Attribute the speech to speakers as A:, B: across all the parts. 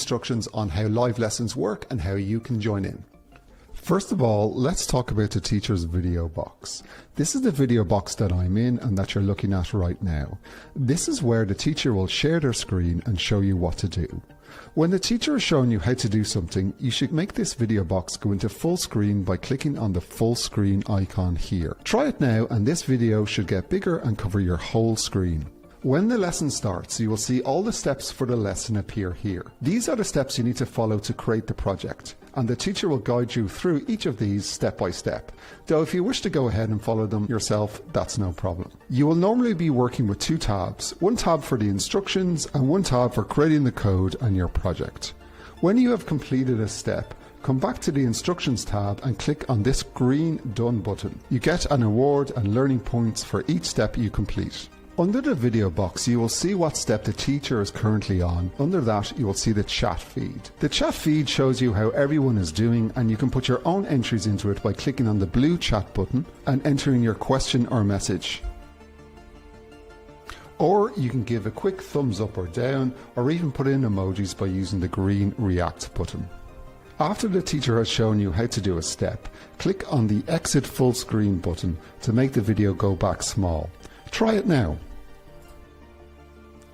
A: instructions on how live lessons work and how you can join in. First of all, let's talk about the teacher's video box. This is the video box that I'm in and that you're looking at right now. This is where the teacher will share their screen and show you what to do. When the teacher is showing you how to do something, you should make this video box go into full screen by clicking on the full screen icon here. Try it now and this video should get bigger and cover your whole screen. When the lesson starts, you will see all the steps for the lesson appear here. These are the steps you need to follow to create the project, and the teacher will guide you through each of these step by step. Though if you wish to go ahead and follow them yourself, that's no problem. You will normally be working with two tabs, one tab for the instructions and one tab for creating the code and your project. When you have completed a step, come back to the Instructions tab and click on this green Done button. You get an award and learning points for each step you complete. Under the video box, you will see what step the teacher is currently on. Under that, you will see the chat feed. The chat feed shows you how everyone is doing, and you can put your own entries into it by clicking on the blue chat button and entering your question or message. Or you can give a quick thumbs up or down, or even put in emojis by using the green react button. After the teacher has shown you how to do a step, click on the exit full screen button to make the video go back small. Try it now.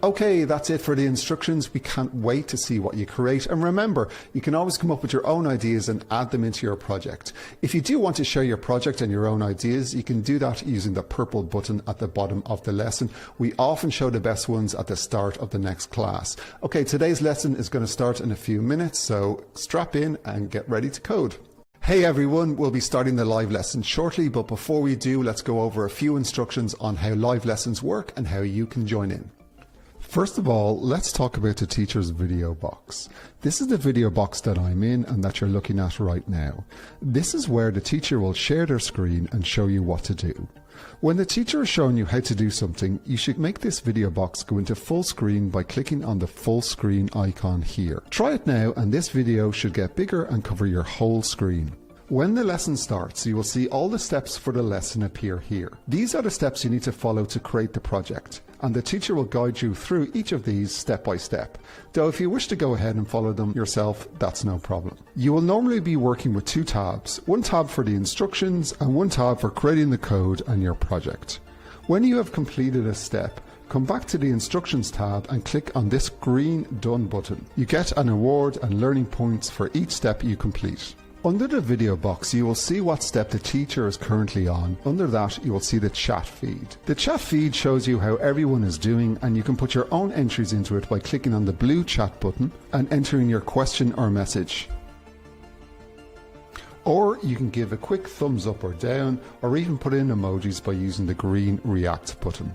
A: Okay, that's it for the instructions. We can't wait to see what you create. And remember, you can always come up with your own ideas and add them into your project. If you do want to share your project and your own ideas, you can do that using the purple button at the bottom of the lesson. We often show the best ones at the start of the next class. Okay, today's lesson is going to start in a few minutes, so strap in and get ready to code. Hey everyone, we'll be starting the live lesson shortly, but before we do, let's go over a few instructions on how live lessons work and how you can join in. First of all, let's talk about the teacher's video box. This is the video box that I'm in and that you're looking at right now. This is where the teacher will share their screen and show you what to do. When the teacher is showing you how to do something, you should make this video box go into full screen by clicking on the full screen icon here. Try it now and this video should get bigger and cover your whole screen. When the lesson starts, you will see all the steps for the lesson appear here. These are the steps you need to follow to create the project, and the teacher will guide you through each of these step by step. Though if you wish to go ahead and follow them yourself, that's no problem. You will normally be working with two tabs, one tab for the instructions and one tab for creating the code and your project. When you have completed a step, come back to the Instructions tab and click on this green Done button. You get an award and learning points for each step you complete. Under the video box, you will see what step the teacher is currently on. Under that, you will see the chat feed. The chat feed shows you how everyone is doing, and you can put your own entries into it by clicking on the blue chat button and entering your question or message. Or you can give a quick thumbs up or down, or even put in emojis by using the green react button.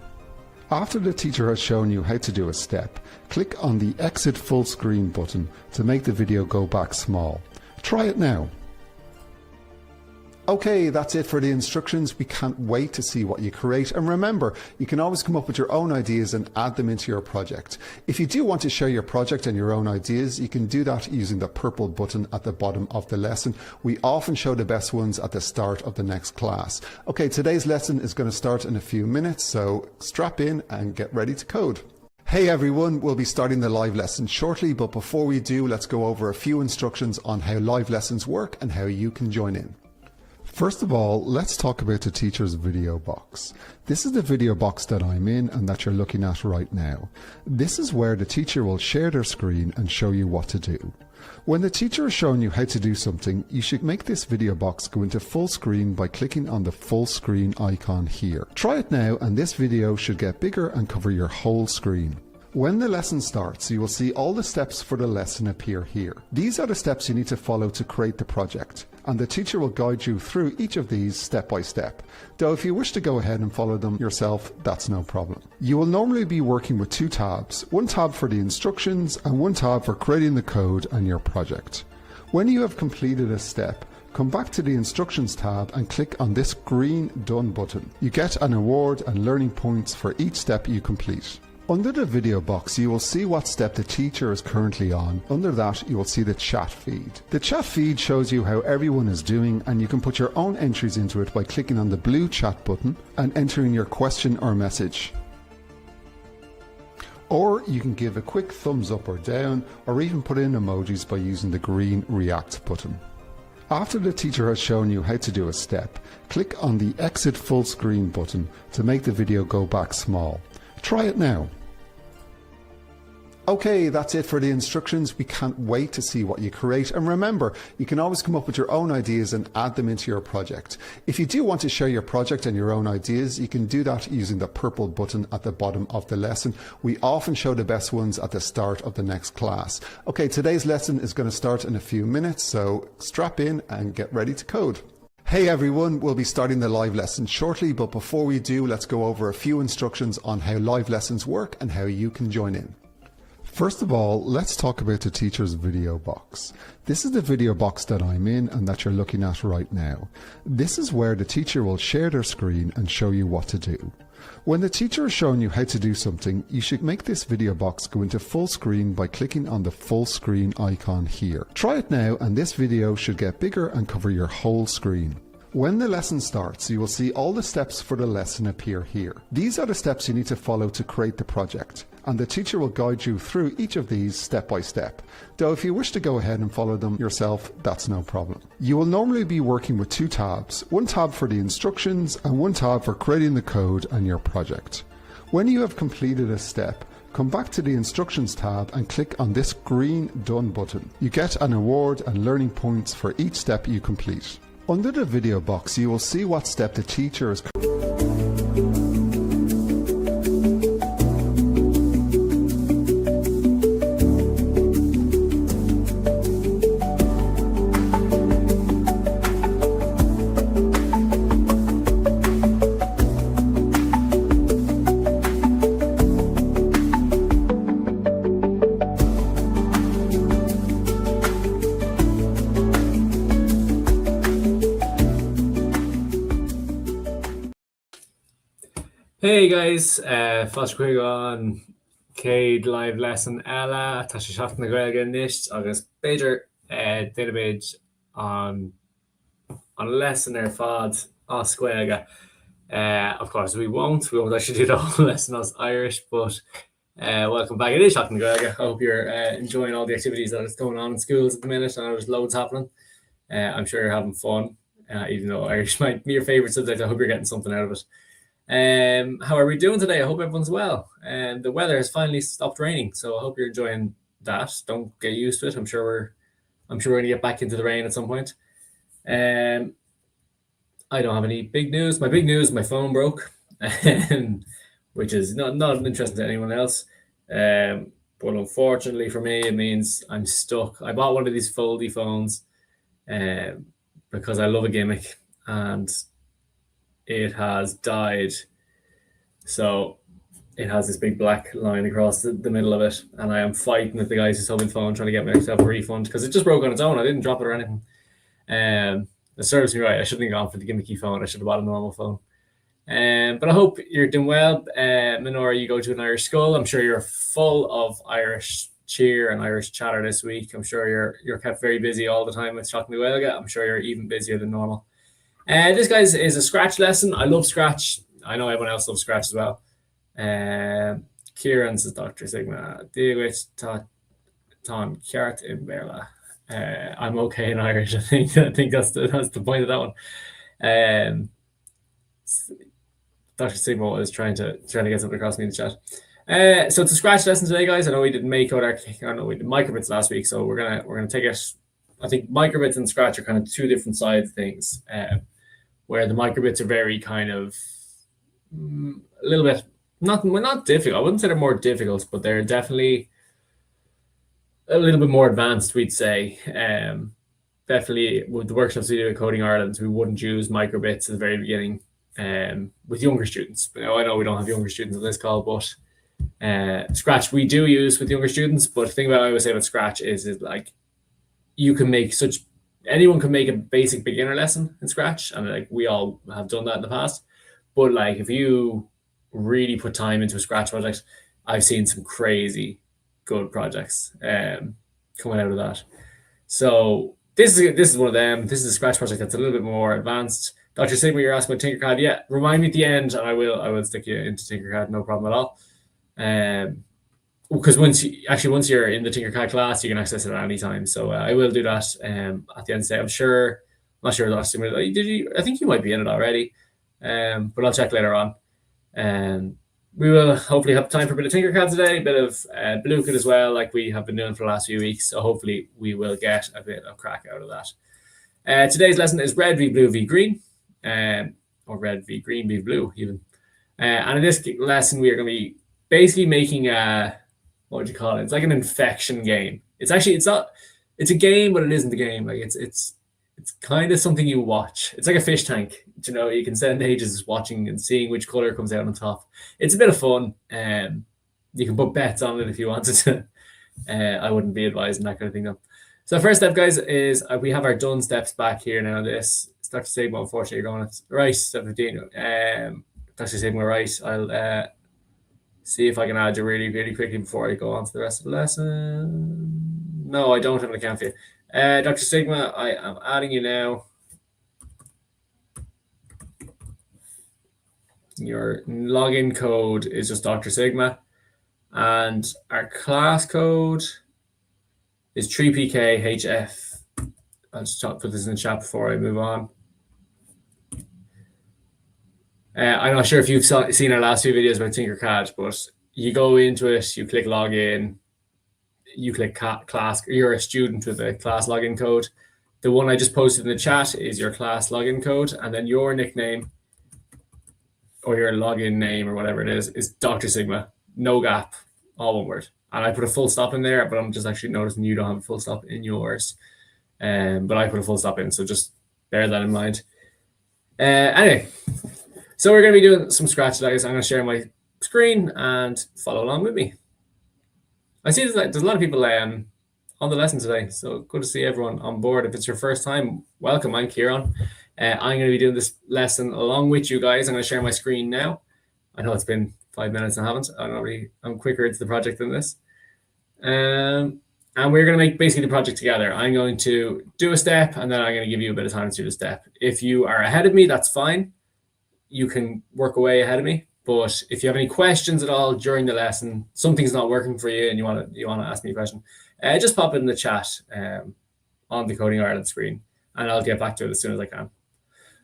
A: After the teacher has shown you how to do a step, click on the exit full screen button to make the video go back small. Try it now. Okay, that's it for the instructions. We can't wait to see what you create. And remember, you can always come up with your own ideas and add them into your project. If you do want to share your project and your own ideas, you can do that using the purple button at the bottom of the lesson. We often show the best ones at the start of the next class. Okay, today's lesson is going to start in a few minutes, so strap in and get ready to code. Hey everyone, we'll be starting the live lesson shortly, but before we do, let's go over a few instructions on how live lessons work and how you can join in. First of all, let's talk about the teacher's video box. This is the video box that I'm in and that you're looking at right now. This is where the teacher will share their screen and show you what to do. When the teacher is showing you how to do something, you should make this video box go into full screen by clicking on the full screen icon here. Try it now and this video should get bigger and cover your whole screen. When the lesson starts, you will see all the steps for the lesson appear here. These are the steps you need to follow to create the project, and the teacher will guide you through each of these step by step. Though if you wish to go ahead and follow them yourself, that's no problem. You will normally be working with two tabs, one tab for the instructions and one tab for creating the code and your project. When you have completed a step, come back to the Instructions tab and click on this green Done button. You get an award and learning points for each step you complete. Under the video box, you will see what step the teacher is currently on. Under that, you will see the chat feed. The chat feed shows you how everyone is doing, and you can put your own entries into it by clicking on the blue chat button and entering your question or message. Or you can give a quick thumbs up or down, or even put in emojis by using the green React button. After the teacher has shown you how to do a step, click on the Exit Full Screen button to make the video go back small. Try it now. Okay, that's it for the instructions. We can't wait to see what you create. And remember, you can always come up with your own ideas and add them into your project. If you do want to share your project and your own ideas, you can do that using the purple button at the bottom of the lesson. We often show the best ones at the start of the next class. Okay, today's lesson is going to start in a few minutes, so strap in and get ready to code. Hey everyone, we'll be starting the live lesson shortly, but before we do, let's go over a few instructions on how live lessons work and how you can join in. First of all, let's talk about the teacher's video box. This is the video box that I'm in and that you're looking at right now. This is where the teacher will share their screen and show you what to do. When the teacher is showing you how to do something, you should make this video box go into full screen by clicking on the full screen icon here. Try it now and this video should get bigger and cover your whole screen. When the lesson starts, you will see all the steps for the lesson appear here. These are the steps you need to follow to create the project, and the teacher will guide you through each of these step by step. Though if you wish to go ahead and follow them yourself, that's no problem. You will normally be working with two tabs, one tab for the instructions and one tab for creating the code and your project. When you have completed a step, come back to the instructions tab and click on this green done button. You get an award and learning points for each step you complete. Under the video box, you will see what step the teacher is.
B: Hey guys, fáilte chuig an céad live lesson eile, tá sé seacht na Gaeilge níos agus beidir database on lesson fad as Gaeilge. Of course we won't actually do the whole lesson as Irish, but welcome back. It is seacht na Gaeilge. I hope you're enjoying all the activities that is going on in schools at the minute, and there's loads happening. I'm sure you're having fun, even though Irish might be your favourite subject. I hope you're getting something out of it. How are we doing today? I hope everyone's well. And the weather has finally stopped raining, so I hope you're enjoying that. Don't get used to it. I'm sure we're going to get back into the rain at some point. I don't have any big news. My big news, my phone broke, which is not interesting to anyone else. But unfortunately for me, it means I'm stuck. I bought one of these foldy phones because I love a gimmick, and it has died. So it has this big black line across the middle of it, and I am fighting with the guys who sold the phone, trying to get myself a refund because it just broke on its own. I didn't drop it or anything. It serves me right. I shouldn't have gone for the gimmicky phone. I should have bought a normal phone. But I hope you're doing well. Minora, you go to an Irish school. I'm sure you're full of Irish cheer and Irish chatter this week. I'm sure you're kept very busy all the time with Seacht na Gaeilge. I'm sure you're even busier than normal. This, guys, is a Scratch lesson. I love Scratch. I know everyone else loves Scratch as well. Kieran says Dr. Sigma. Diagwit Ton Kiart in Berla. I'm okay in Irish. I think that's the point of that one. Dr. Sigma was trying to get something across me in the chat. So it's a Scratch lesson today, guys. I know we did we did microbits last week, so we're gonna take it. I think microbits and Scratch are kind of two different sides of things. Where the microbits are very kind of a little bit not difficult. I wouldn't say they're more difficult, but they're definitely a little bit more advanced, we'd say. Definitely with the workshops we do at Coding Ireland, we wouldn't use microbits at the very beginning with younger students. But I know we don't have younger students on this call, but Scratch we do use with younger students. But the thing about I always say about Scratch is like you can make anyone can make a basic beginner lesson in Scratch, and like we all have done that in the past. But like if you really put time into a Scratch project, I've seen some crazy good projects coming out of that. So this is one of them. This is a Scratch project that's a little bit more advanced. Dr. Sigma, you're asking about Tinkercad. Yeah, remind me at the end, and I will stick you into Tinkercad, no problem at all. because once you're in the Tinkercad class, you can access it at any time. So I will do that at the end of the day. I'm not sure last time. Did you? I think you might be in it already, but I'll check later on. We will hopefully have time for a bit of Tinkercad today, a bit of Blue as well, like we have been doing for the last few weeks. So hopefully we will get a bit of crack out of that. Today's lesson is red v blue v green, or red v green v blue even. And in this lesson, we are going to be basically making what would you call it? It's like an infection game. It's a game, but it isn't a game. Like it's kind of something you watch. It's like a fish tank. You can spend ages watching and seeing which color comes out on top. It's a bit of fun. You can put bets on it if you wanted to. I wouldn't be advising that kind of thing though. So first step, guys, is we have our done steps back here now. This is Dr. Sigma. Unfortunately, you're going right. Step 15. Dr. Sigma, right. I'll see if I can add you really, really quickly before I go on to the rest of the lesson. No, I don't have an account for you. Dr. Sigma, I am adding you now. Your login code is just Dr. Sigma. And our class code is 3PKHF. I'll just put this in the chat before I move on. I'm not sure if you've seen our last few videos about Tinkercad, but you go into it, you click login, you click class, you're a student with a class login code. The one I just posted in the chat is your class login code, and then your nickname or your login name or whatever it is Dr. Sigma, no gap, all one word. And I put a full stop in there, but I'm just actually noticing you don't have a full stop in yours. But I put a full stop in, so just bear that in mind. Anyway. So we're going to be doing some scratch today. So I'm going to share my screen and follow along with me. I see there's a lot of people on the lesson today. So good to see everyone on board. If it's your first time, welcome. I'm Kieran. I'm going to be doing this lesson along with you guys. I'm going to share my screen now. I know it's been 5 minutes and I haven't. I'm quicker into the project than this. And we're going to make basically the project together. I'm going to do a step and then I'm going to give you a bit of time to do the step. If you are ahead of me, that's fine. You can work away ahead of me, but if you have any questions at all during the lesson, something's not working for you and you want to ask me a question, just pop it in the chat on the Coding Ireland screen and I'll get back to it as soon as I can.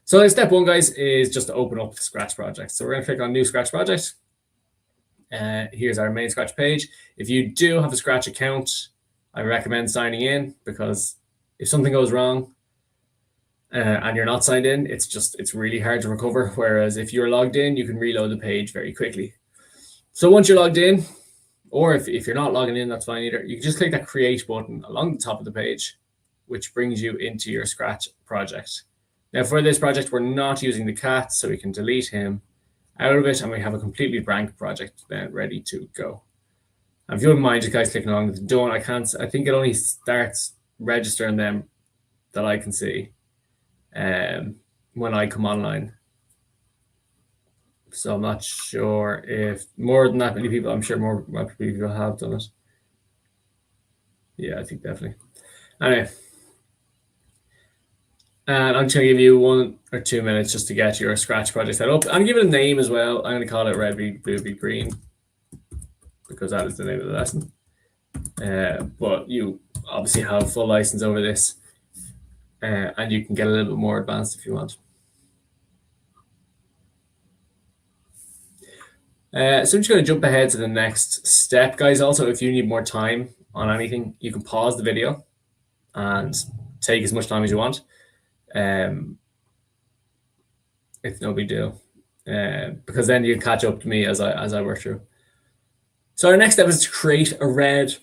B: So step one, guys, is just to open up the Scratch project. So we're going to click on New Scratch Project. Here's our main Scratch page. If you do have a Scratch account, I recommend signing in, because if something goes wrong, and you're not signed in, it's really hard to recover. Whereas if you're logged in, you can reload the page very quickly. So once you're logged in, or if you're not logging in, that's fine either. You can just click that create button along the top of the page, which brings you into your Scratch project. Now for this project, we're not using the cat, so we can delete him out of it, and we have a completely blank project then ready to go. And if you wouldn't mind, just guys clicking along with the done. I think it only starts registering them that I can see when I come online. So I'm not sure if more than that many people, I'm sure more people have done it. Yeah, I think definitely. Anyway, and I'm just going to give you 1 or 2 minutes just to get your Scratch project set up. I'm going to give it a name as well. I'm going to call it Red v Blue v Green, because that is the name of the lesson. But you obviously have full license over this. And you can get a little bit more advanced if you want. So I'm just going to jump ahead to the next step, guys. Also, if you need more time on anything, you can pause the video and take as much time as you want. It's no big deal, because then you can catch up to me as I work through. So our next step is to create a red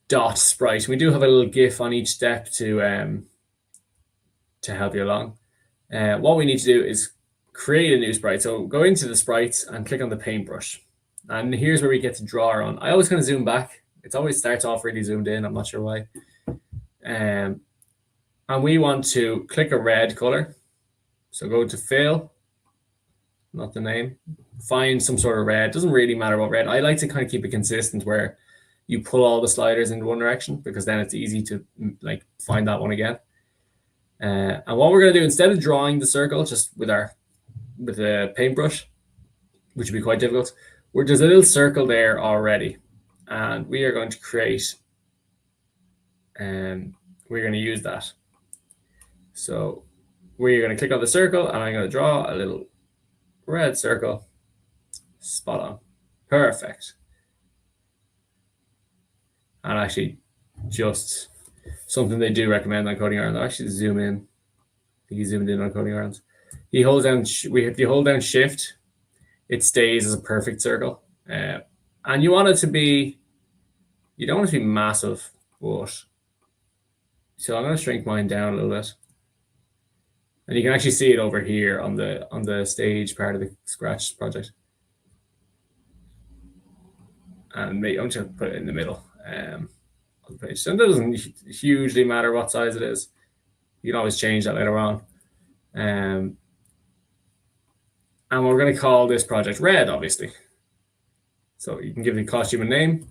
B: dot sprite. We do have a little GIF on each step to help you along. What we need to do is create a new sprite. So go into the sprites and click on the paintbrush. And here's where we get to draw on. I always kind of zoom back. It always starts off really zoomed in. I'm not sure why. And we want to click a red color. So go to fill, not the name. Find some sort of red. Doesn't really matter what red. I like to kind of keep it consistent where you pull all the sliders in one direction, because then it's easy to like find that one again. And what we're going to do, instead of drawing the circle just with the paintbrush, which would be quite difficult, there's a little circle there already. and we are going to create, we're going to use that. So we're going to click on the circle, and I'm going to draw a little red circle. Spot on. Perfect. And actually, just something they do recommend on Coding Ireland. I'll actually zoom in. I think he zoomed in on Coding Ireland. He holds down. If you hold down Shift, it stays as a perfect circle. And you want it to be. You don't want it to be massive, but so I'm going to shrink mine down a little bit. And you can actually see it over here on the stage part of the Scratch project. And maybe I'm just going to put it in the middle of the page. So it doesn't hugely matter what size it is. You can always change that later on. And we're going to call this project Red, obviously. So you can give the costume a name,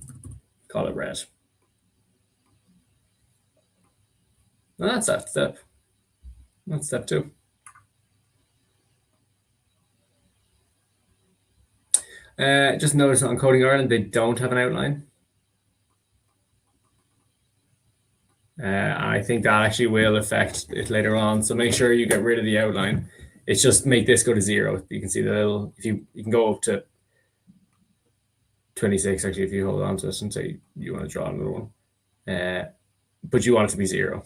B: call it Red. And that's that step. That's step 2. Just notice on Coding Ireland, they don't have an outline. I think that actually will affect it later on. So make sure you get rid of the outline. It's just make this go to 0. You can see the little, if you can go up to 26, actually, if you hold on to it and say you want to draw another one. But you want it to be 0.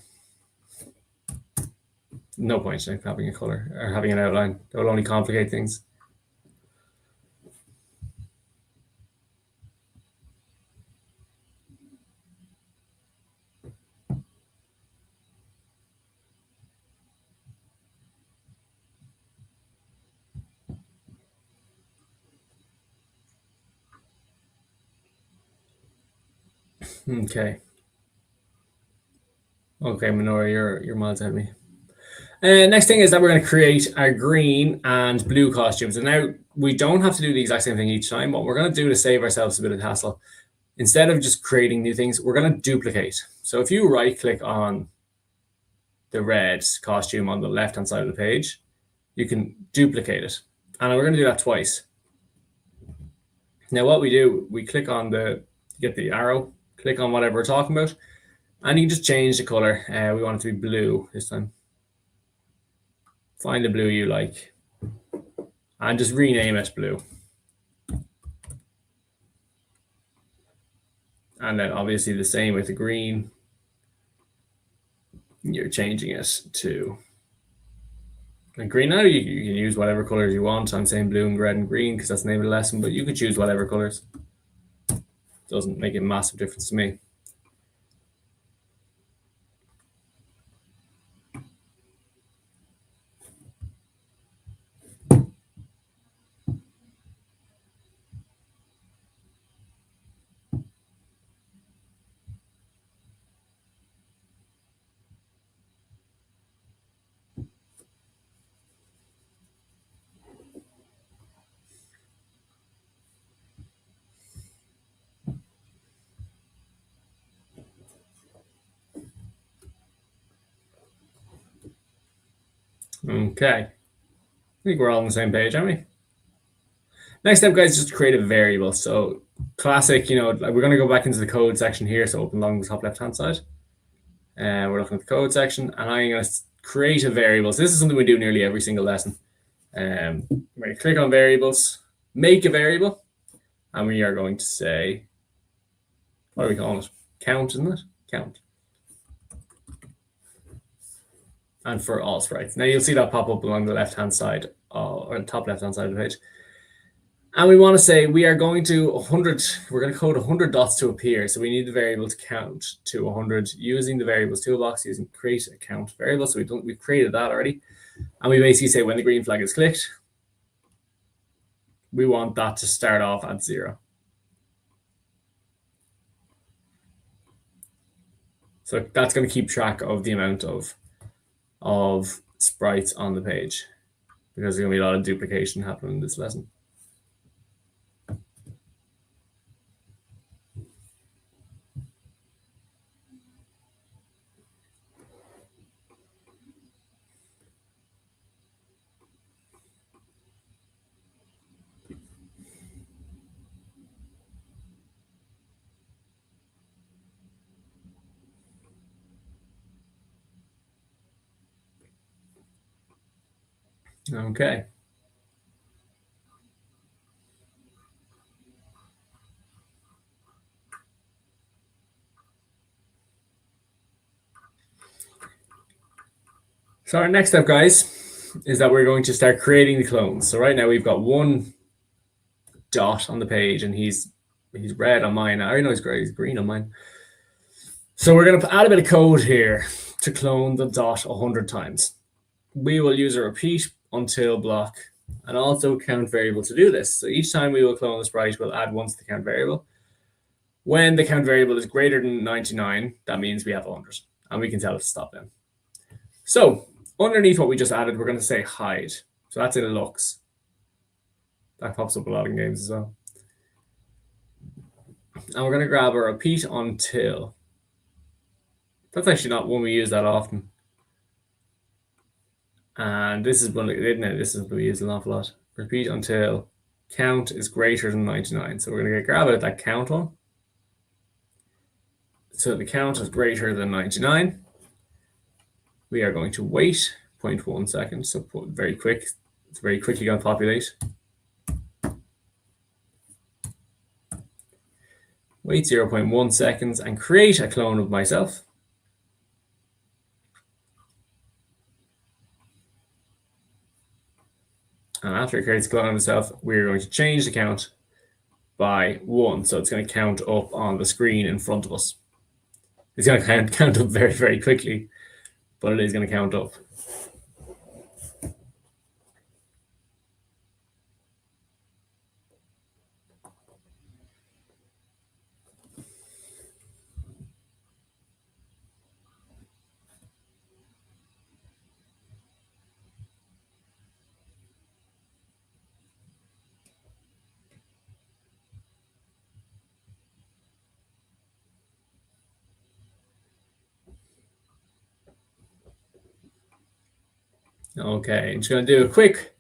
B: No point in having a color or having an outline. That will only complicate things. Okay. Okay, Minora, you're miles ahead of me. Next thing is that we're going to create our green and blue costumes. And now we don't have to do the exact same thing each time. What we're going to do to save ourselves a bit of hassle, instead of just creating new things, we're going to duplicate. So if you right click on the red costume on the left-hand side of the page, you can duplicate it. And we're going to do that twice. Now what we do, we click on get the arrow, click on whatever we're talking about, and you can just change the color. We want it to be blue this time. Find the blue you like and just rename it blue. And then obviously the same with the green. You're changing it to green. Now you can use whatever colors you want. I'm saying blue and red and green because that's the name of the lesson, but you could choose whatever colors. Doesn't make a massive difference to me. Okay. I think we're all on the same page, aren't we? Next step, guys, is just create a variable. So classic, we're going to go back into the code section here. So open along the top left-hand side. And we're looking at the code section. And I'm going to create a variable. So this is something we do nearly every single lesson. We're going to click on variables, make a variable. And we are going to say, what are we calling it? Count, isn't it? Count. And for all sprites. Now you'll see that pop up along the left-hand side or the top left-hand side of the page. And we want to say we are going to 100, we're going to code 100 dots to appear. So we need the variable to count to 100 using the variables toolbox, using create a count variable. So we've created that already. And we basically say when the green flag is clicked, we want that to start off at 0. So that's going to keep track of the amount of sprites on the page because there's going to be a lot of duplication happening in this lesson. Okay. So our next step, guys, is that we're going to start creating the clones. So right now we've got one dot on the page, and he's red on mine. I know he's green on mine. So we're going to add a bit of code here to clone the dot 100 times. We will use a repeat until block and also count variable to do this. So each time we will clone the sprite, we'll add once the count variable. When the count variable is greater than 99, that means we have 100, and we can tell it to stop then. So underneath what we just added, we're going to say hide. So that's in looks. That pops up a lot in games as well. And we're going to grab a repeat until. That's actually not one we use that often. And this is one, isn't it? This is what we use an awful lot. Repeat until count is greater than 99. So we're going to grab out that count one. So the count is greater than 99. We are going to wait 0.1 seconds. So very quick. It's very quickly going to populate. Wait 0.1 seconds and create a clone of myself. And after it creates a clone of itself, we're going to change the count by 1. So it's going to count up on the screen in front of us. It's going to count up very, very quickly, but it is going to count up. Okay, I'm just going to do a quick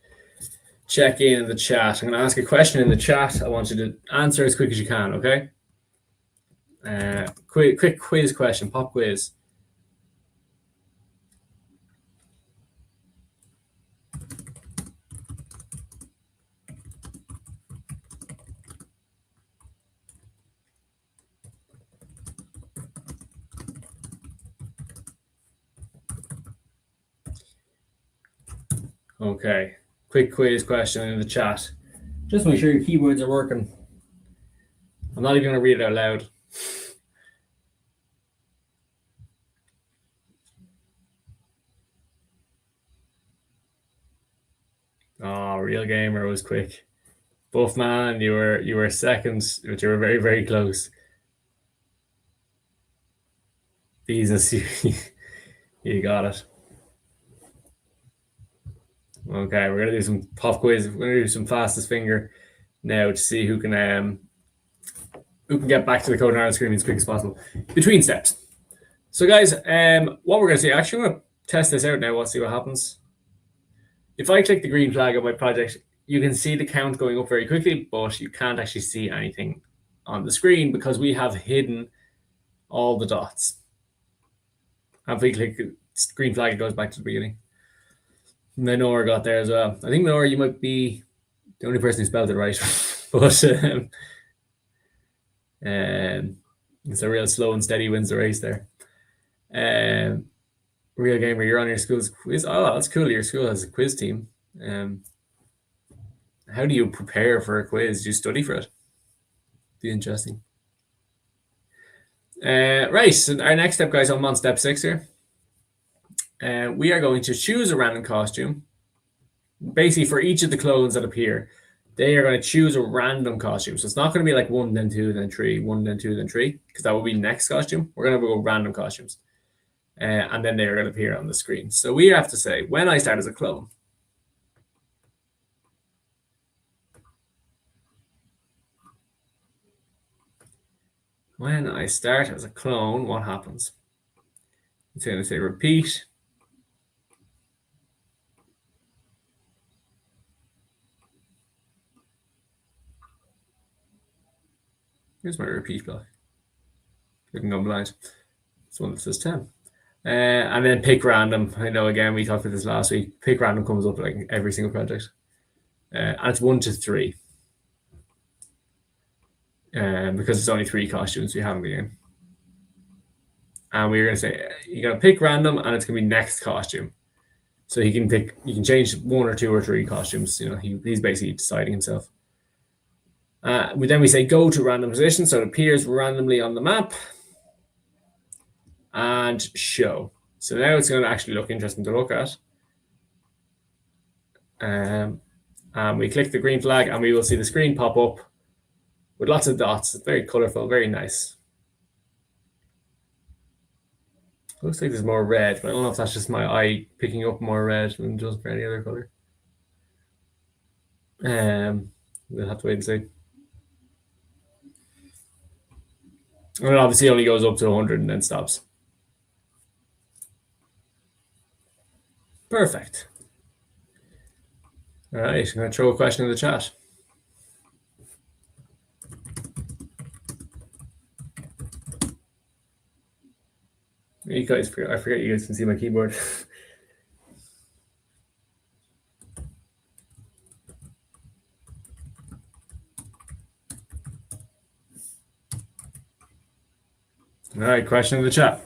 B: check-in the chat. I'm going to ask a question in the chat. I want you to answer as quick as you can, okay? Quick quiz question, pop quiz. Okay, quick quiz question in the chat. Just make sure your keywords are working. I'm not even going to read it out loud. Oh, Real Gamer was quick. Buffman, you were second, but you were very, very close. Jesus, you got it. Okay, we're gonna do some pop quiz. We're gonna do some fastest finger now to see who can get back to the code and Ireland screen as quick as possible. Between steps. So guys, what we're gonna see, actually I'm gonna test this out now. Let's see what happens. If I click the green flag on my project, you can see the count going up very quickly, but you can't actually see anything on the screen because we have hidden all the dots. And if we click the green flag, it goes back to the beginning. Minor got there as well. I think Minor, you might be the only person who spelled it right, but it's a real slow and steady wins the race there. Real Gamer, you're on your school's quiz. Oh, that's cool. Your school has a quiz team. How do you prepare for a quiz? Do you study for it? Be interesting. Right, so our next step, guys, I'm on step 6 here. We are going to choose a random costume. Basically, for each of the clones that appear, they are going to choose a random costume. So it's not going to be like 1, then 2, then 3, 1, then 2, then 3, because that will be next costume. We're going to go random costumes. And then they're going to appear on the screen. So we have to say, when I start as a clone, what happens? It's going to say repeat. Here's my repeat block. You can go blind. It's one that says 10. And then pick random. I know, again, we talked about this last week. Pick random comes up like every single project. And it's 1 to 3. Because it's only 3 costumes we have in the game. And we're going to say, you're going to pick random, and it's going to be next costume. So you can change 1 or 2 or 3 costumes. He's basically deciding himself. Then we say go to random position, so it appears randomly on the map. And show. So now it's going to actually look interesting to look at. And we click the green flag, and we will see the screen pop up with lots of dots. It's very colorful, very nice. Looks like there's more red, but I don't know if that's just my eye picking up more red than just for any other color. We'll have to wait and see. And it obviously only goes up to 100 and then stops. Perfect. All right, I'm going to throw a question in the chat. You guys, I forget you guys can see my keyboard. All right, question in the chat.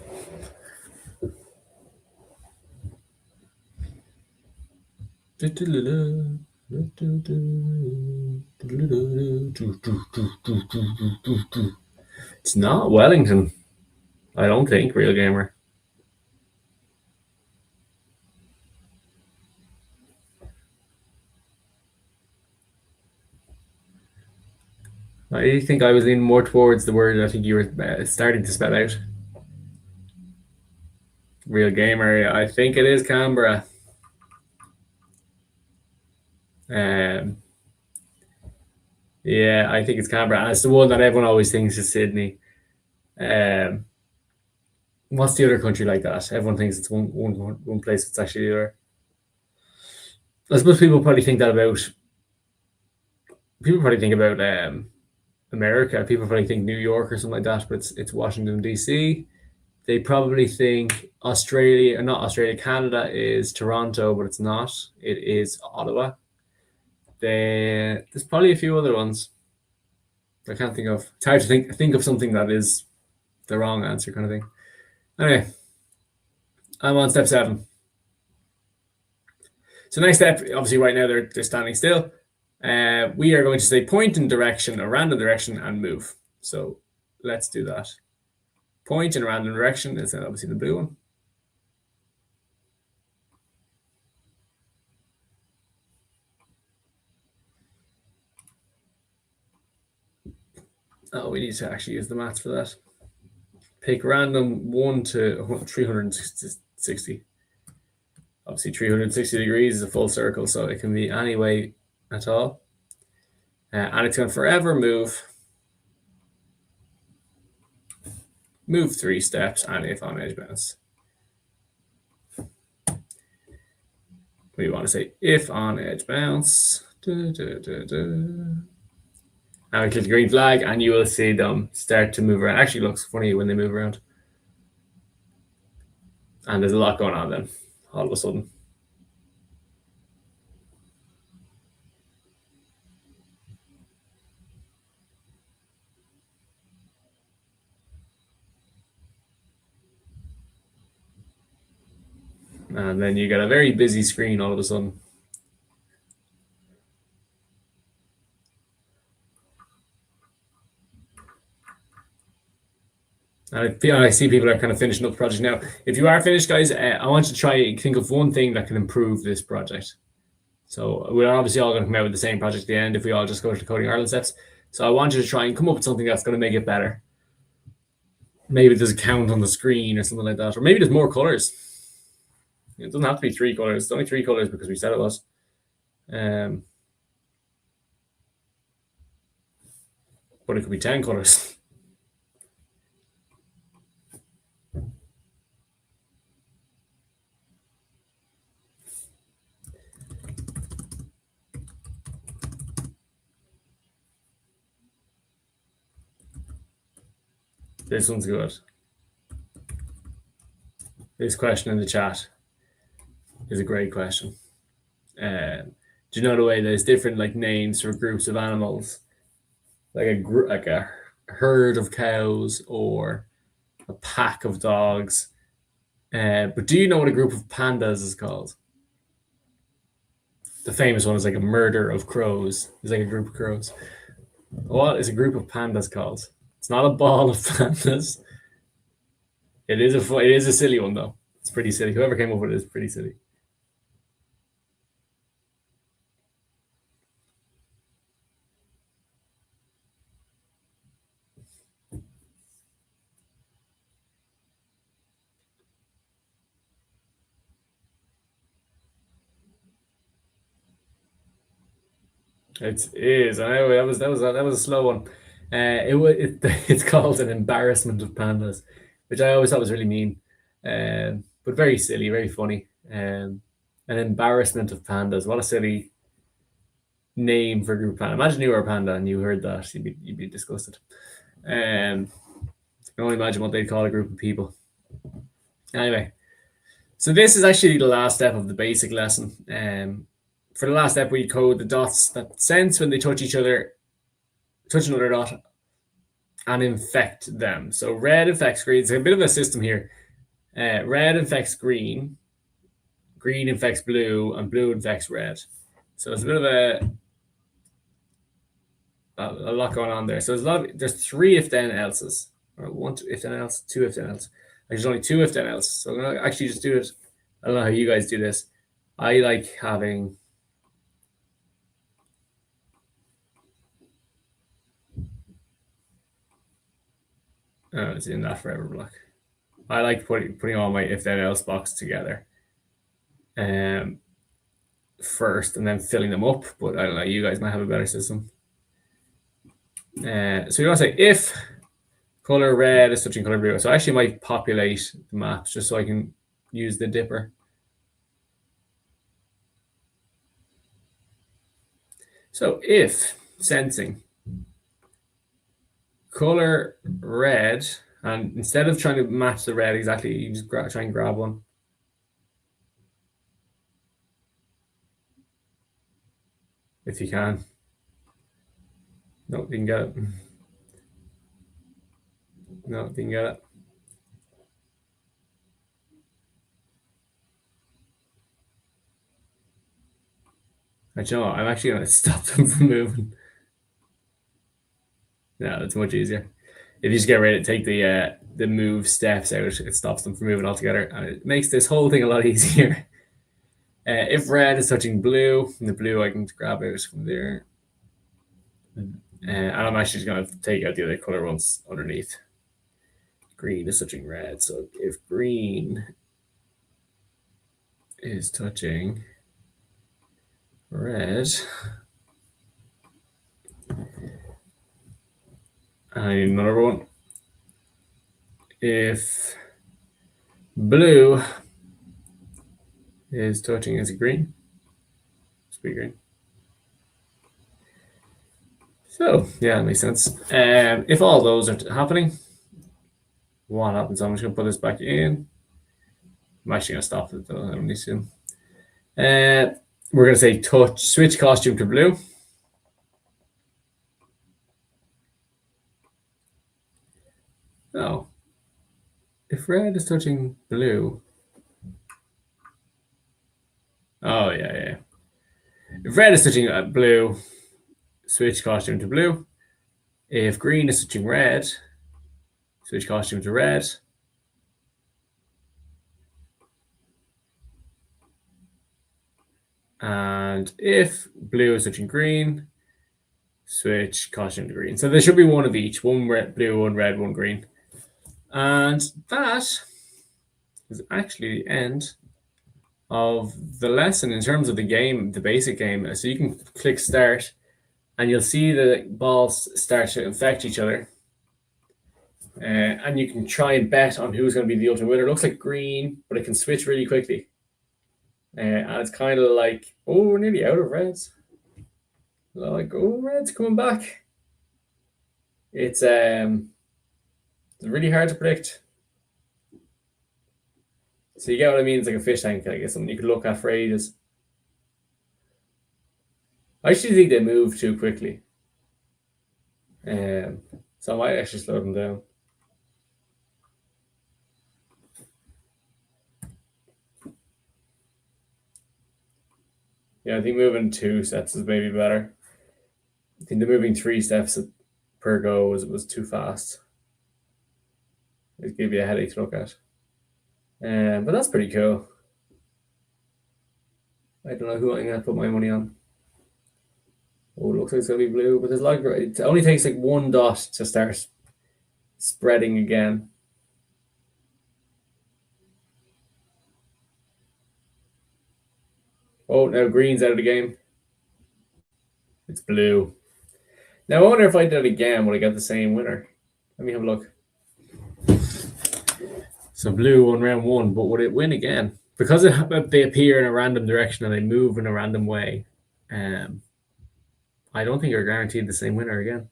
B: It's not Wellington, I don't think, Real Gamer. I think I was leaning more towards the word I think you were starting to spell out. Real Gamer, I think it is Canberra. Yeah, I think it's Canberra. And it's the one that everyone always thinks is Sydney. What's the other country like that? Everyone thinks it's one place. It's actually the other. I suppose people probably think about America. People probably think New York or something like that, but it's Washington, D.C. They probably think Canada is Toronto, but it's not. It is Ottawa. There's probably a few other ones I can't think of. It's hard to think of something that is the wrong answer kind of thing. Anyway, I'm on step 7. So next step, obviously right now they're standing still. We are going to say point in direction, a random direction, and move. So let's do that. Point in a random direction is obviously the blue one. Oh, we need to actually use the maths for that. Pick random 1 to 360. Obviously 360 degrees is a full circle, so it can be any way at all. And it's going to forever move 3 steps, and if on edge bounce. We want to say if on edge bounce. Now we click the green flag, and you will see them start to move around. Actually, looks funny when they move around. And there's a lot going on then, all of a sudden. And then you get a very busy screen all of a sudden. And I see people are kind of finishing up the project now. If you are finished, guys, I want you to try and think of one thing that can improve this project. So we're obviously all going to come out with the same project at the end if we all just go to the Coding Ireland steps. So I want you to try and come up with something that's going to make it better. Maybe there's a count on the screen or something like that. Or maybe there's more colors. It doesn't have to be 3 colors. It's only 3 colors because we said it was. But it could be 10 colors. This one's good. This question in the chat is a great question. Do you know the way there's different like names for groups of animals, like a herd of cows or a pack of dogs? But do you know what a group of pandas is called? The famous one is like a murder of crows. It's like a group of crows. What is a group of pandas called? It's not a ball of pandas. It is a silly one though. It's pretty silly. Whoever came up with it is pretty silly. It is. I know that was a slow one. It's called an embarrassment of pandas, which I always thought was really mean, but very silly, very funny. An embarrassment of pandas. What a silly name for a group of panda. Imagine you were a panda and you heard that, you'd be disgusted. I can only imagine what they'd call a group of people. Anyway, so this is actually the last step of the basic lesson. For the last step, we code the dots that sense when they touch another dot, and infect them. So red infects green. It's a bit of a system here. Red infects green, green infects blue, and blue infects red. So it's a bit of a lot going on there. So there's 3 if then else's, or 1 if then else, 2 if then else. There's only 2 if then else. So I'm gonna actually just do it. I don't know how you guys do this. I like having it's in that forever block. I like putting all my if then else blocks together first and then filling them up, but I don't know, you guys might have a better system. So you want to say if color red is touching color blue. So I actually might populate the maps just so I can use the dipper. So if sensing color red, and instead of trying to match the red exactly, you just try and grab one. If you can. No, you can get it. No, you can get it. Actually, no, I'm actually going to stop them from moving. No, that's much easier. If you just get ready to take the move steps out, it stops them from moving altogether, and it makes this whole thing a lot easier. If red is touching blue, and the blue I can grab out from there. And I'm actually just going to take out the other color ones underneath. Green is touching red, so if green is touching red, I need another one. If blue is touching as green, must be green. So yeah, that makes sense. If all those are happening, what happens? I'm just gonna put this back in. I'm actually gonna stop it though. I don't need to. We're gonna say switch costume to blue. Oh, if red is touching blue. Oh yeah. If red is touching blue, switch costume to blue. If green is touching red, switch costume to red. And if blue is touching green, switch costume to green. So there should be one of each, one red, blue, one red, one green. And that is actually the end of the lesson in terms of the game, the basic game. So you can click start and you'll see the balls start to infect each other. And you can try and bet on who's going to be the ultimate winner. It looks like green, but it can switch really quickly. And it's kind of like, oh, we're nearly out of reds. Like, oh, red's coming back. It's really hard to predict. So you get what I mean? It's like a fish tank, I guess, something you could look at for ages. I actually think they move too quickly. So I might actually slow them down. Yeah, I think moving 2 steps is maybe better. I think the moving 3 steps per go was too fast. It gave you a headache to look at. But that's pretty cool. I don't know who I'm going to put my money on. Oh, it looks like it's going to be blue, but there's like it only takes like 1 dot to start spreading again. Oh, now green's out of the game. It's blue. Now I wonder if I did it again, would I get the same winner? Let me have a look. So blue won round 1, but would it win again? Because they appear in a random direction and they move in a random way. I don't think you're guaranteed the same winner again.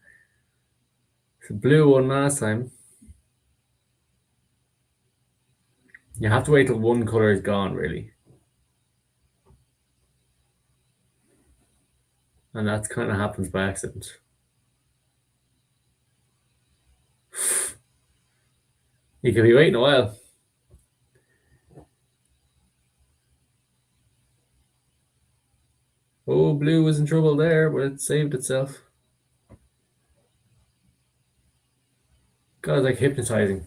B: So blue won last time. You have to wait till one color is gone, really. And that kind of happens by accident. You could be waiting a while. Oh, blue was in trouble there, but it saved itself. God, it's like hypnotizing.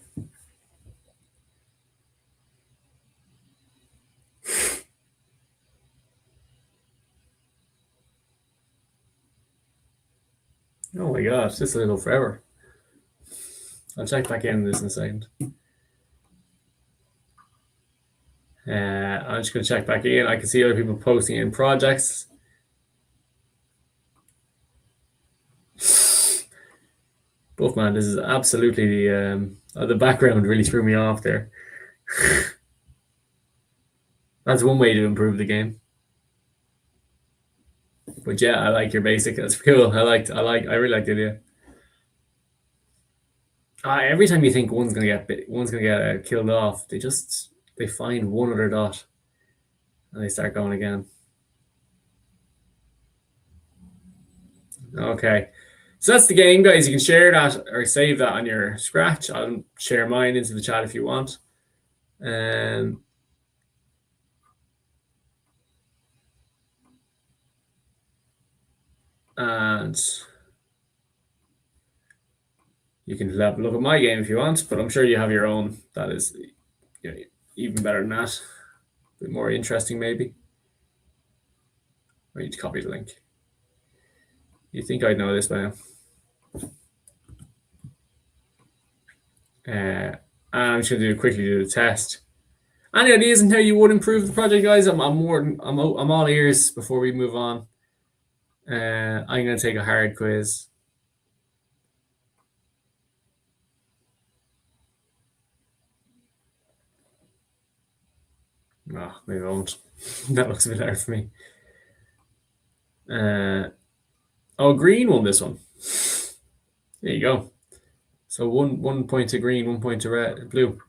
B: Oh my gosh, this will go forever. I'll check back in this in a second. I'm just going to check back in. I can see other people posting in projects. But man, this is absolutely the background really threw me off there. That's one way to improve the game. But yeah, I like your basic. That's cool. I really like the idea. Every time you think one's gonna get killed off, they find one other dot, and they start going again. Okay, so that's the game, guys. You can share that or save that on your Scratch. I'll share mine into the chat if you want. And you can have a look at my game if you want, but I'm sure you have your own that is even better than that. A bit more interesting, maybe. I need to copy the link. You think I'd know this by now. I'm just going to quickly do the test. Any ideas on how you would improve the project, guys? I'm all ears before we move on. I'm going to take a hard quiz. No, maybe I won't. That looks a bit hard for me. Green won this one. There you go. So one point to green, 1 point to blue.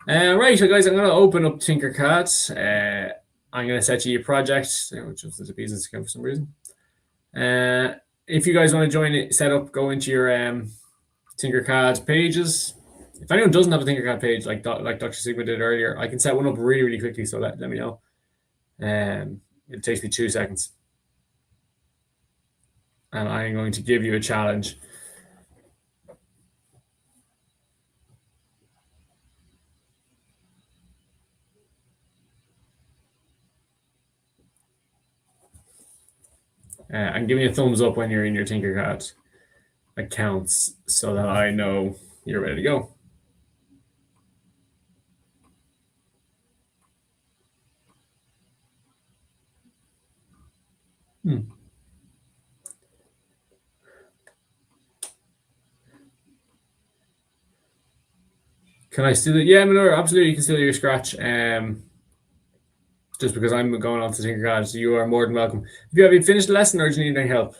B: Right, so guys, I'm going to open up Tinkercad. I'm going to set you a project, which is a business account for some reason. If you guys want to join it, set up, go into your Tinkercad pages. If anyone doesn't have a Tinkercad page, like Dr. Sigma did earlier, I can set one up really, really quickly, so let me know. It takes me 2 seconds. And I'm going to give you a challenge. And give me a thumbs up when you're in your Tinkercad accounts so that I know you're ready to go. Can I steal it? Yeah, Manure, absolutely. You can steal your Scratch. Just because I'm going on to Tinkercad, so you are more than welcome. If you have finished the lesson or do you need any help,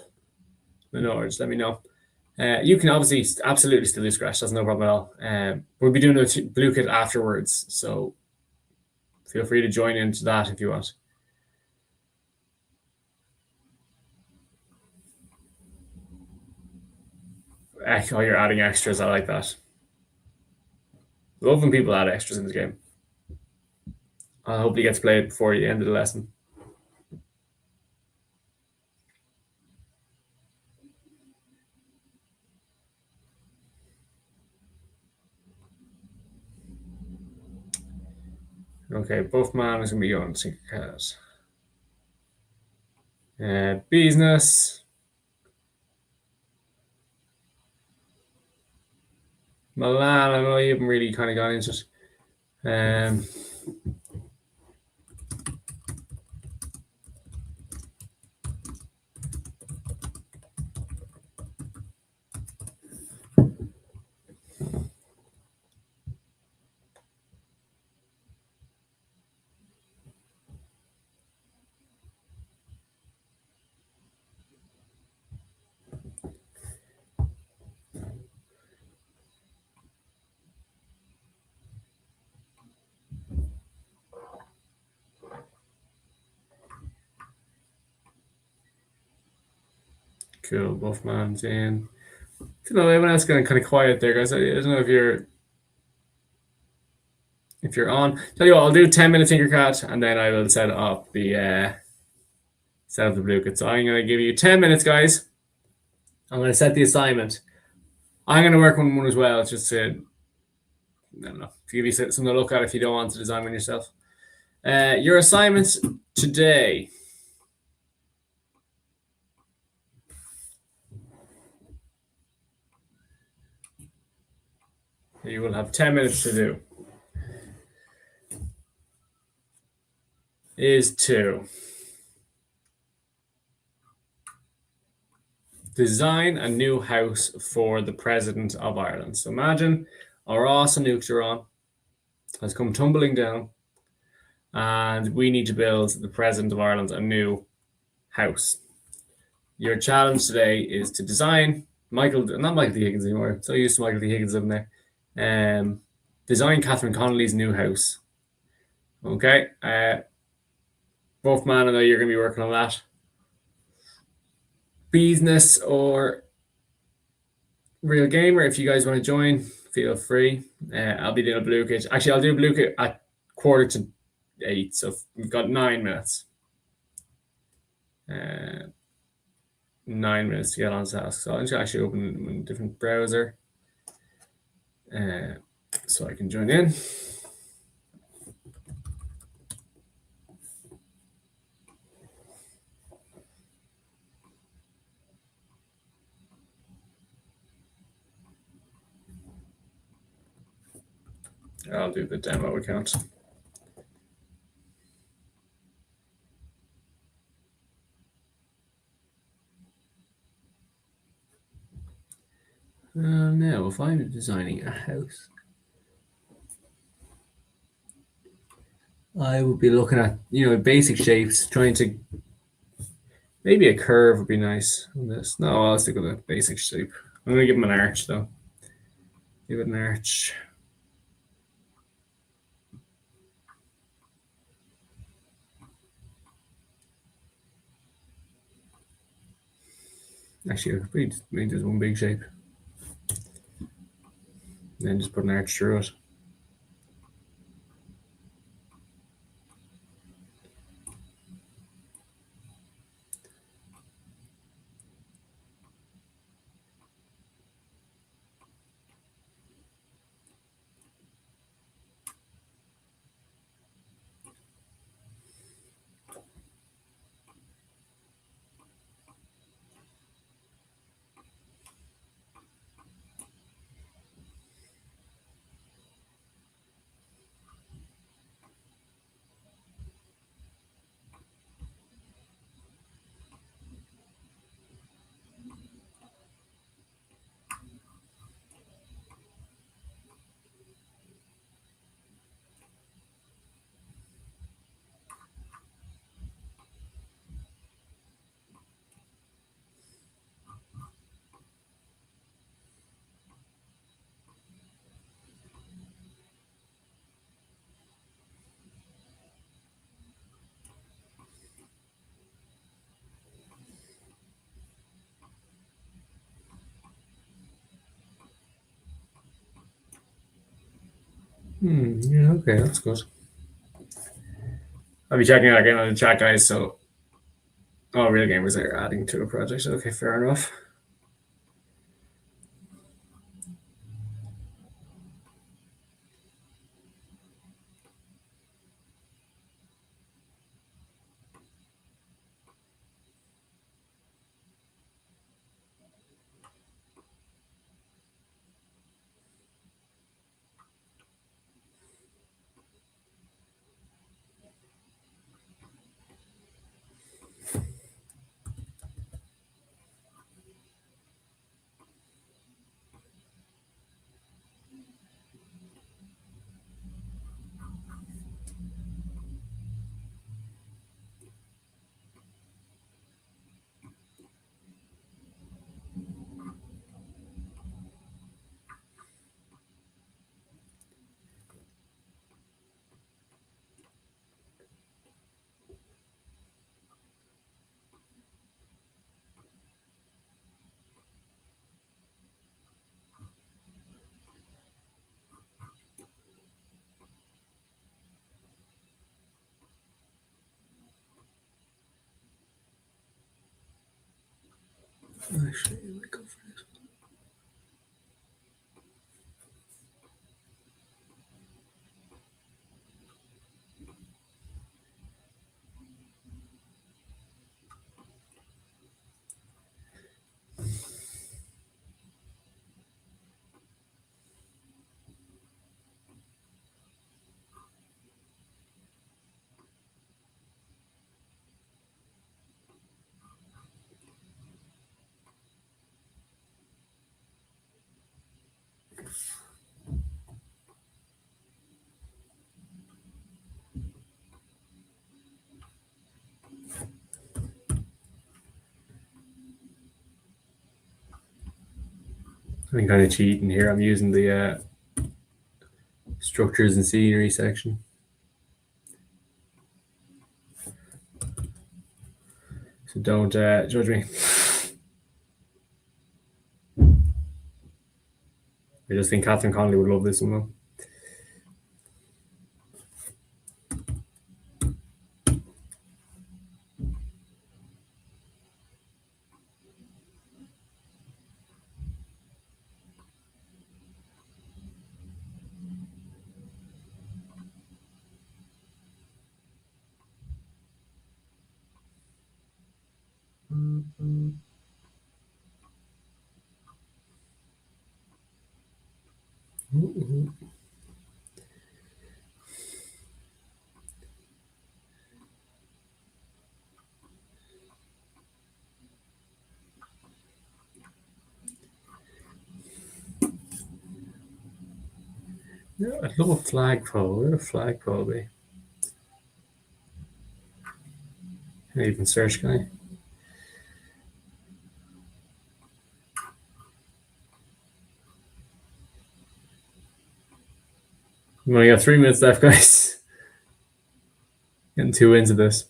B: Manure, just let me know. You can obviously absolutely steal your Scratch. That's no problem at all. We'll be doing a blue kit afterwards, so feel free to join into that if you want. Oh, you're adding extras. I like that. Love when people add extras in the game. I hope you get to play it before the end of the lesson. Okay, both man is going to be going to Secret Cars. Business. Milan, I know you haven't really kind of gone into it. Cool, both man's in. I don't know, everyone else getting kind of quiet there, guys. I don't know if you're on. Tell you what, I'll do 10 minutes Tinkercad, and then I will set up the blue kit. So I'm going to give you 10 minutes, guys. I'm going to set the assignment. I'm going to work on one as well, just to, I don't know, to give you something to look at if you don't want to design one yourself. Your assignment today. You will have 10 minutes to do. Is to design a new house for the President of Ireland. So imagine our awesome Nucleron has come tumbling down, and we need to build the President of Ireland a new house. Your challenge today is to design not Michael D. Higgins anymore. So used to Michael D. Higgins living there. Design Catherine Connolly's new house. Okay. Both man and I, you're going to be working on that. Business or Real Gamer, if you guys want to join, feel free. I'll be doing a blue kit. Actually, I'll do a blue kit at 7:45, so we've got 9 minutes. 9 minutes to get on task. So I'm just actually open a different browser so I can join in. I'll do the demo account. Now, if I'm designing a house, I would be looking at, basic shapes, trying to, maybe a curve would be nice on this. No, I'll stick with a basic shape. I'm going to give him an arch, though. Give it an arch. Actually, I could make this one big shape. Then just put an arch through it. Yeah, okay, that's good. I'll be checking it again on the chat, guys. So, all real gamers are adding to a project. Okay, fair enough. Actually, I might go for this. I'm kind of cheating here. I'm using the structures and scenery section. So don't judge me. I just think Catherine Connolly would love this one though. Yeah, I'd love a flagpole. Where would a flagpole be? Can I even search, can I? We only got 3 minutes left, guys. Getting too into this.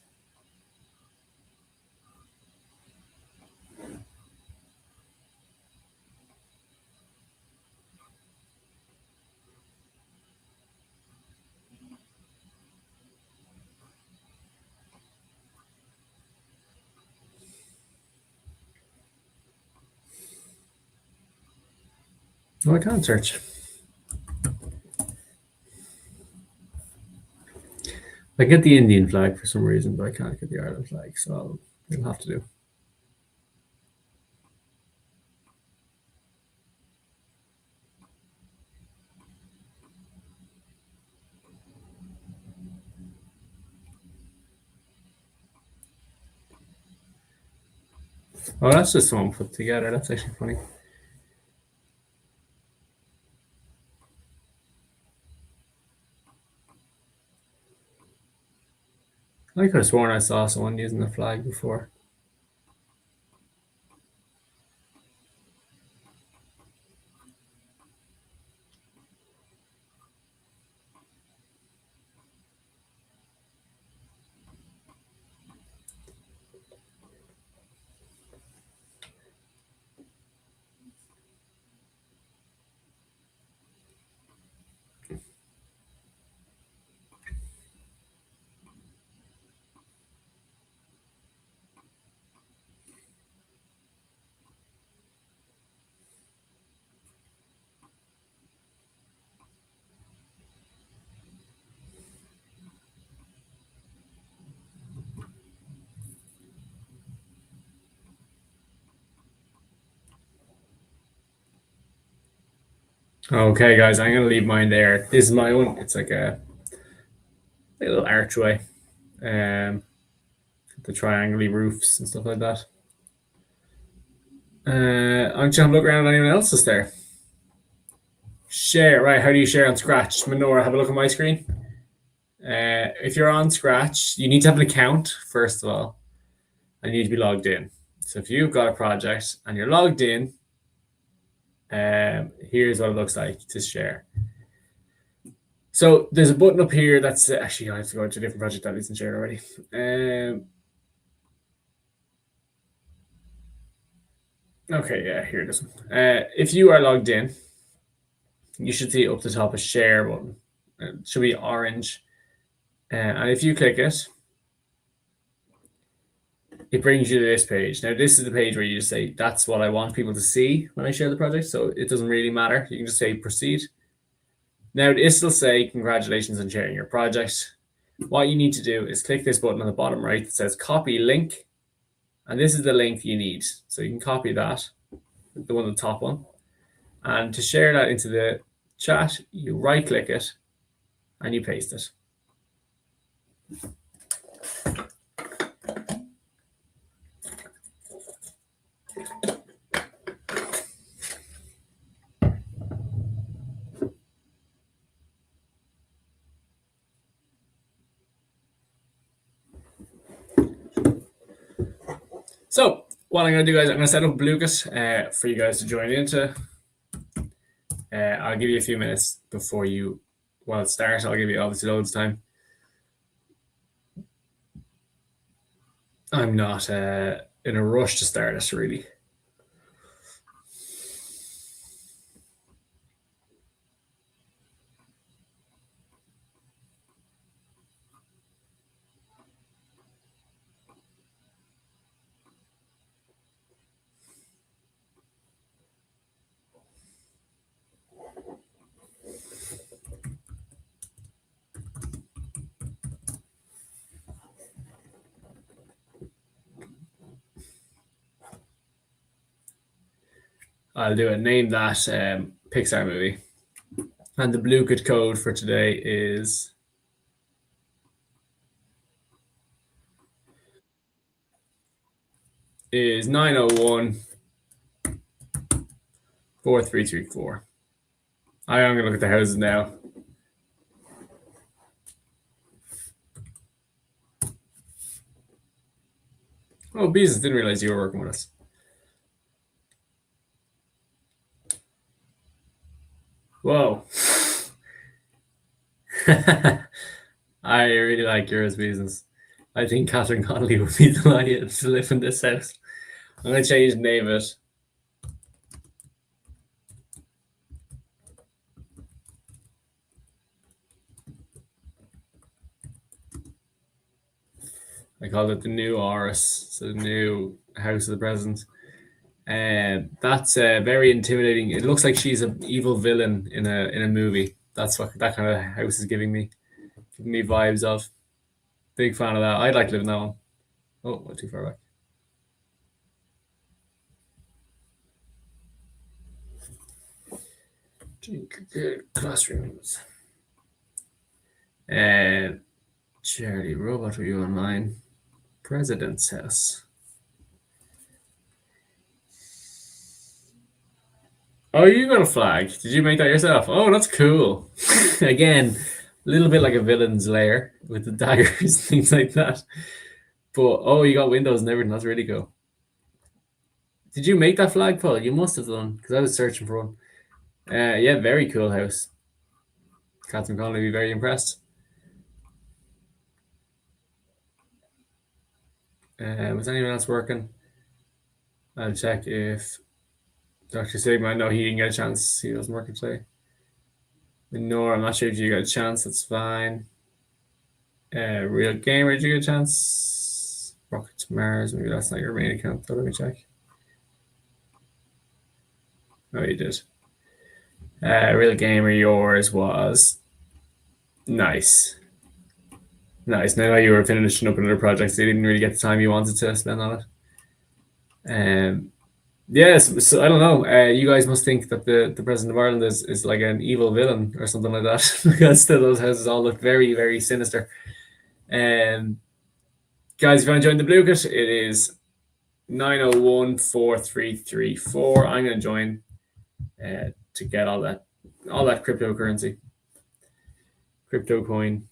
B: No, I can't search. I get the Indian flag for some reason, but I can't get the Ireland flag, so it'll have to do. Oh, that's just someone put together. That's actually funny. I could have sworn I saw someone using the flag before. Okay, guys, I'm gonna leave mine there. This is my one. It's like a little archway, the triangle roofs and stuff like that. I'm trying to look around at anyone else's there. Share, right? How do you share on Scratch? Menora, have a look at my screen. If you're on Scratch, you need to have an account first of all, and you need to be logged in. So if you've got a project and you're logged in, here's what it looks like to share. So there's a button up here that's actually I have to go to a different project that isn't shared already. Okay, yeah, here it is. If you are logged in, you should see up the top a share button. It should be orange. And if you click it, it brings you to this page. Now, this is the page where you just say, that's what I want people to see when I share the project. So it doesn't really matter. You can just say proceed. Now, this will say, congratulations on sharing your project. What you need to do is click this button on the bottom right that says copy link. And this is the link you need. So you can copy that, the one on the top one. And to share that into the chat, you right click it and you paste it. So what I'm going to do, guys, I'm going to set up Blueget for you guys to join into. I'll give you a few minutes before you, well, start. I'll give you obviously loads of time. I'm not in a rush to start this, really. I'll do it. Name that Pixar movie. And the Blueget code for today is 901 4334. I'm going to look at the houses now. Oh, Beezus, didn't realize you were working with us. Whoa. I really like yours, Beezus. I think Catherine Connolly would be delighted to live in this house. I'm going to change the name of it. I call it the new Oris, so the new House of the President. That's very intimidating. It looks like she's an evil villain in a movie. That's what that kind of house is giving me vibes of. Big fan of that. I'd like to live in that one. Oh, not too far back. Classrooms. Charity Robot Review Online. President's House. Oh, you got a flag. Did you make that yourself? Oh, that's cool. Again, a little bit like a villain's lair with the daggers, things like that. But, oh, you got windows and everything. That's really cool. Did you make that flag, Paul? You must have done, because I was searching for one. Yeah, very cool house. Catherine Connolly would be very impressed. Was anyone else working? I'll check if Dr. Sigma, no, he didn't get a chance. He wasn't working today. Nora, I'm not sure if you got a chance. That's fine. Real Gamer, did you get a chance? Rocket to Mars, maybe that's not your main account, though. Let me check. Oh, you did. Real Gamer, yours was nice. Nice. Now you were finishing up another project, so you didn't really get the time you wanted to spend on it. Yes, so I don't know. You guys must think that the president of Ireland is like an evil villain or something like that, because those houses all look very, very sinister. Um, guys, if you want to join the Blue Kit, it is 901-4334. I'm going to join to get all that cryptocurrency, crypto coin.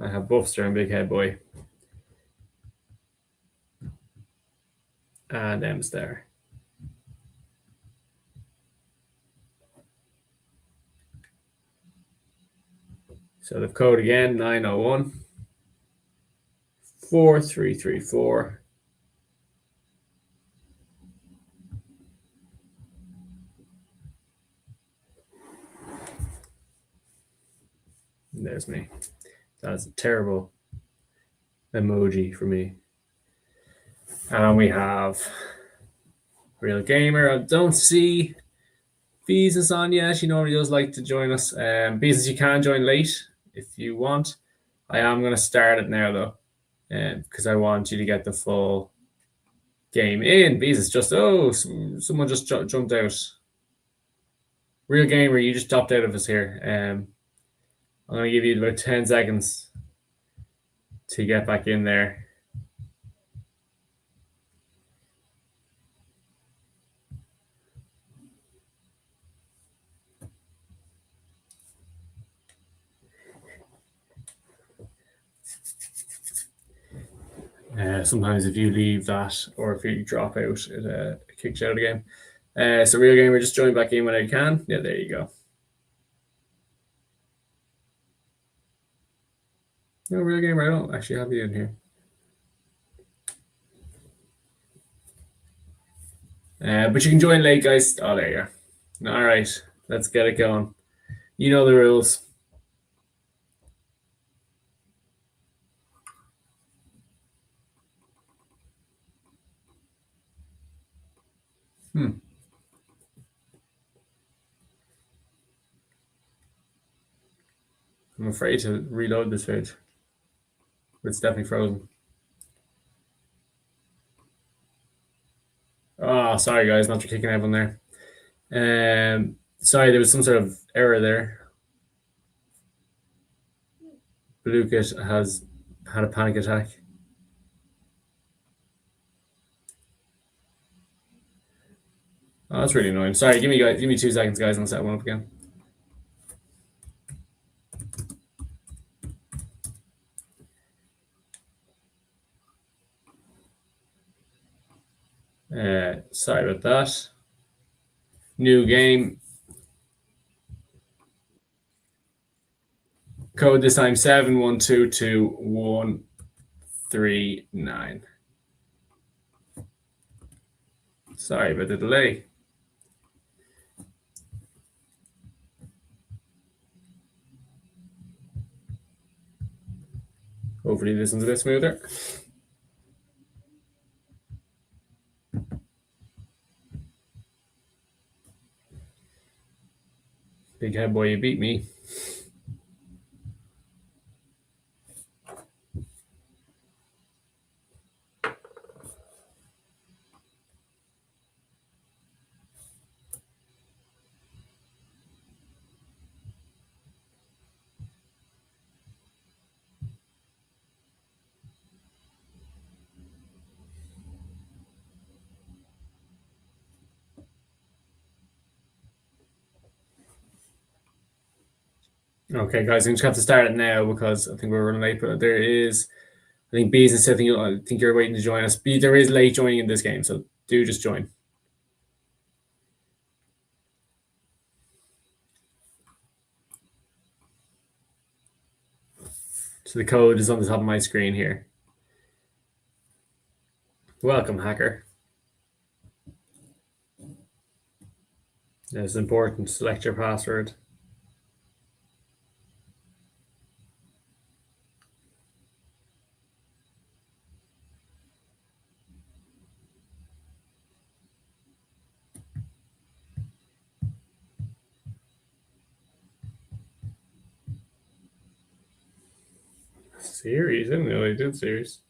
B: I have Buffster and Big Head Boy. And M Star. So the code again, 901-4334. There's me. That's a terrible emoji for me. And we have Real Gamer. I don't see Beezus on yet. She normally does like to join us. Beezus, you can join late if you want. I am going to start it now though, because I want you to get the full game in. Beezus just someone just jumped out. Real Gamer, you just dropped out of us here. I'm going to give you about 10 seconds to get back in there. Sometimes if you leave that or if you drop out, it kicks you out again. So Real Gamer, just join back in when I can. Yeah, there you go. No, Real Gamer, I don't actually have you in here. But you can join late, guys. Oh, there you are. All right, let's get it going. You know the rules. I'm afraid to reload this page. It's definitely frozen. Oh, sorry, guys, not for kicking everyone there. Sorry, there was some sort of error there. Blue Kit has had a panic attack. Oh, that's really annoying. Sorry, give me 2 seconds, guys, and I'll set one up again. Sorry about that. New game. Code this time 7122139. Sorry about the delay. Hopefully this one's a bit smoother. Big Head Boy, you beat me. Okay, guys, I'm just have to start it now because I think we're running late. But there is, I think Bees and Seth, I think you're waiting to join us. There is late joining in this game, so do just join. So the code is on the top of my screen here. Welcome, hacker. It's important. Select your password. Series? I didn't know they did series.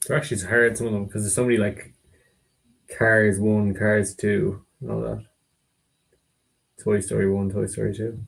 B: They're actually hard, some of them, because there's so many like Cars 1, Cars 2, and all that. Toy Story 1, Toy Story 2.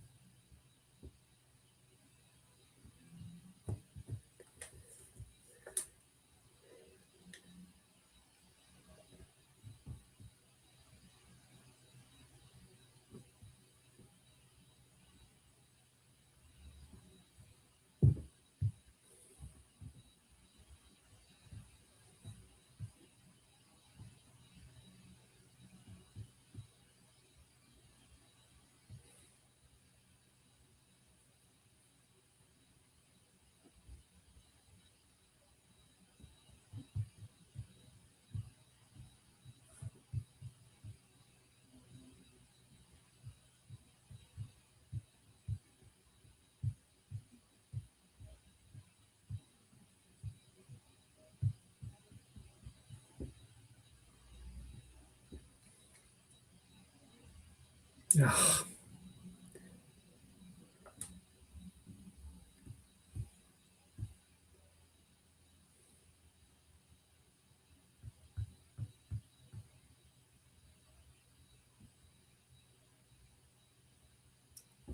B: Ugh.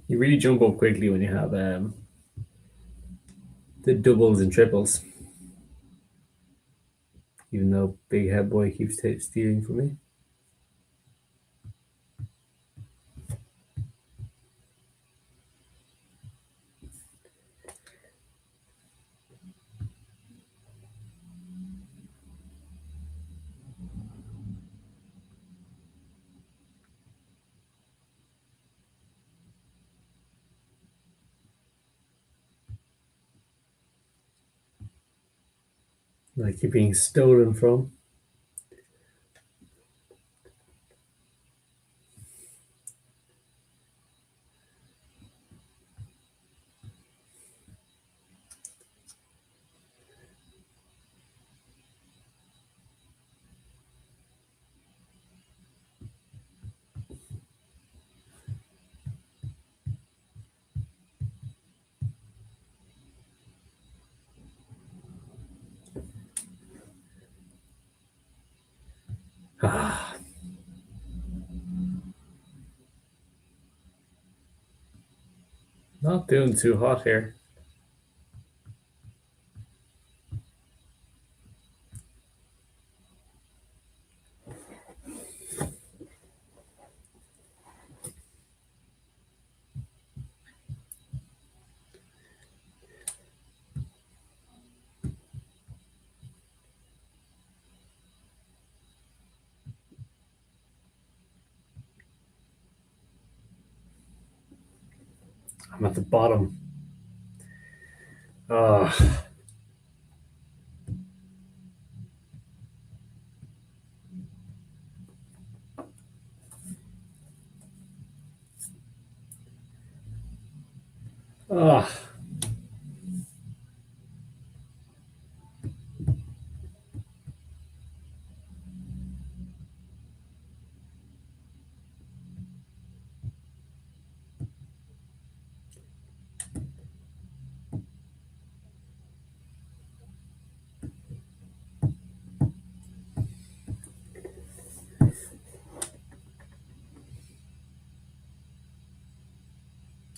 B: You really jump up quickly when you have the doubles and triples. Even though Big Head Boy keeps stealing from me. Like you're being stolen from. Ah. Not doing too hot here. I'm at the bottom. Oh. Oh.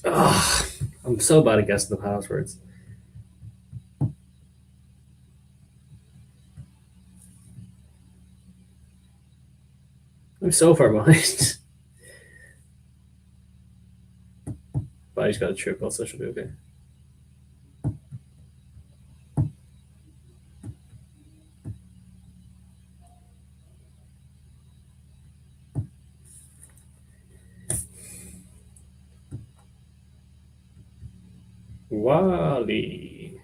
B: Oh. I'm so bad at guessing the passwords. so far behind. But I just got a triple, so it should be okay. Wally.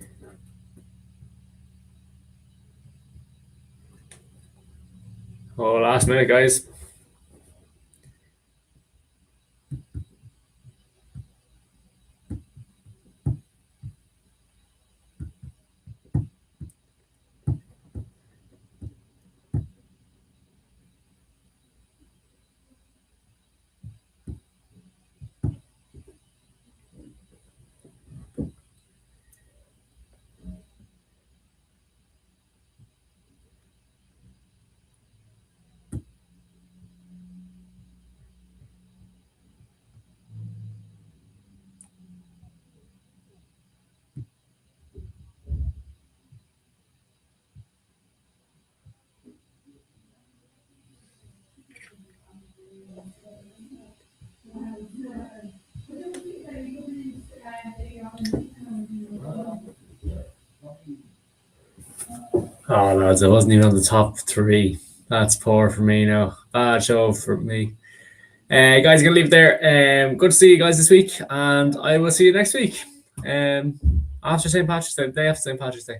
B: Oh, last minute, guys. Oh, lads, I wasn't even on the top 3. That's poor for me now. Bad show for me. Guys, gonna leave it there. Good to see you guys this week, and I will see you next week. After St. Patrick's Day, the day after St. Patrick's Day.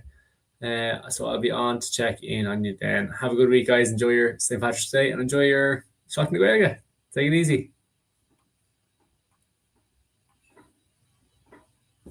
B: So I'll be on to check in on you then. Have a good week, guys. Enjoy your St. Patrick's Day and enjoy your shot in the Take it easy.